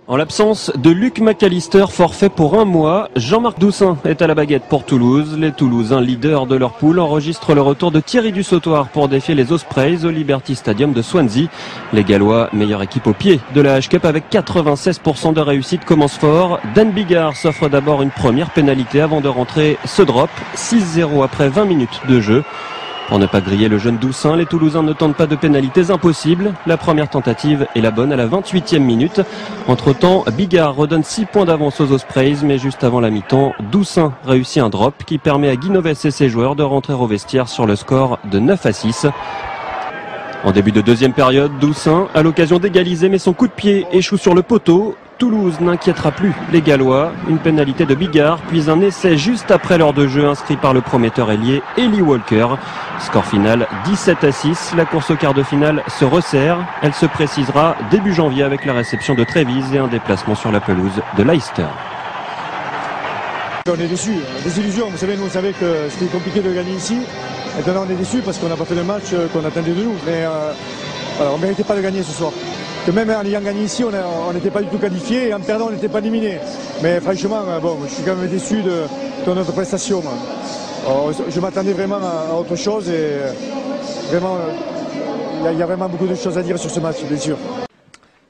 En l'absence de Luc McAllister, forfait pour un mois, Jean-Marc Doussain est à la baguette pour Toulouse. Les Toulousains, leaders de leur poule, enregistrent le retour de Thierry Dussautoir pour défier les Ospreys au Liberty Stadium de Swansea. Les Gallois, meilleure équipe au pied de la H-Cup avec 96% de réussite, commencent fort. Dan Bigard s'offre d'abord une première pénalité avant de rentrer ce drop, 6-0 après 20 minutes de jeu. Pour ne pas griller le jeune Doussain, les Toulousains ne tentent pas de pénalités impossibles. La première tentative est la bonne à la 28e minute. Entre-temps, Bigard redonne 6 points d'avance aux Ospreys, mais juste avant la mi-temps, Doussain réussit un drop qui permet à Guinoves et ses joueurs de rentrer au vestiaire sur le score de 9-6. En début de deuxième période, Doussain a l'occasion d'égaliser, mais son coup de pied échoue sur le poteau. Toulouse n'inquiétera plus les Gallois. Une pénalité de Bigard, puis un essai juste après l'heure de jeu inscrit par le prometteur ailier Eli Walker. Score final 17-6. La course au quart de finale se resserre. Elle se précisera début janvier avec la réception de Trévise et un déplacement sur la pelouse de Leicester. On est déçus, des illusions. Vous savez, nous on savait que c'était compliqué de gagner ici. Maintenant on est déçus parce qu'on n'a pas fait le match qu'on attendait de nous. Mais on ne méritait pas de gagner ce soir. Que même en ayant gagné ici, on n'était pas du tout qualifié et en perdant, on n'était pas éliminé. Mais franchement, bon, je suis quand même déçu de notre prestation. Je m'attendais vraiment à autre chose et vraiment, il y a vraiment beaucoup de choses à dire sur ce match, bien sûr.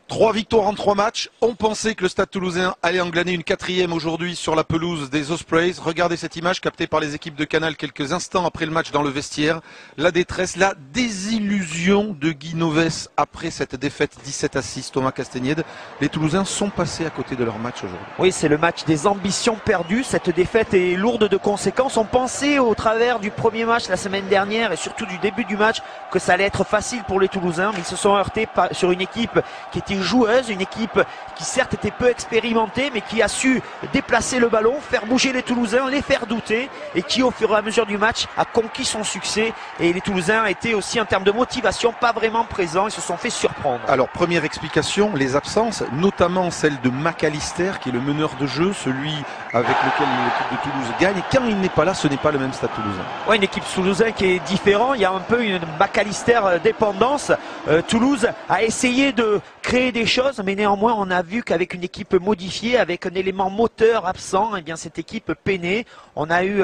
3 victoires en 3 matchs. On pensait que le Stade Toulousain allait en glaner une 4e aujourd'hui sur la pelouse des Ospreys. Regardez cette image captée par les équipes de Canal quelques instants après le match dans le vestiaire. La détresse, la désillusion de Guinoves après cette défaite 17-6. Thomas Castagnède, les Toulousains sont passés à côté de leur match aujourd'hui. Oui, c'est le match des ambitions perdues. Cette défaite est lourde de conséquences. On pensait au travers du premier match la semaine dernière et surtout du début du match que ça allait être facile pour les Toulousains. Mais ils se sont heurtés sur une équipe qui était joueuse, une équipe qui certes était peu expérimentée mais qui a su déplacer le ballon, faire bouger les Toulousains, les faire douter et qui au fur et à mesure du match a conquis son succès. Et les Toulousains étaient aussi en termes de motivation pas vraiment présents, ils se sont fait surprendre. Alors première explication, les absences, notamment celle de McAllister qui est le meneur de jeu, celui avec lequel l'équipe de Toulouse gagne. Et quand il n'est pas là, ce n'est pas le même Stade Toulousain. Ouais, une équipe toulousaine qui est différente, il y a un peu une McAllister dépendance. Toulouse a essayé de créer des choses, mais néanmoins on a vu qu'avec une équipe modifiée, avec un élément moteur absent, eh bien cette équipe peinait. On a eu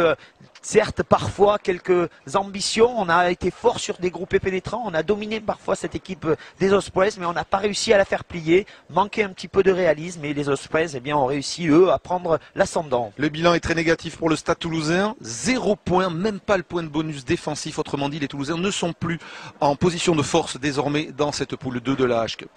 certes parfois quelques ambitions, on a été fort sur des groupés pénétrants, on a dominé parfois cette équipe des Ospreys, mais on n'a pas réussi à la faire plier, manquait un petit peu de réalisme et les Ospreys eh bien, ont réussi eux à prendre l'ascendant. Le bilan est très négatif pour le Stade Toulousain, 0 point, même pas le point de bonus défensif, autrement dit les Toulousains ne sont plus en position de force désormais dans cette poule 2 de la H-Cup.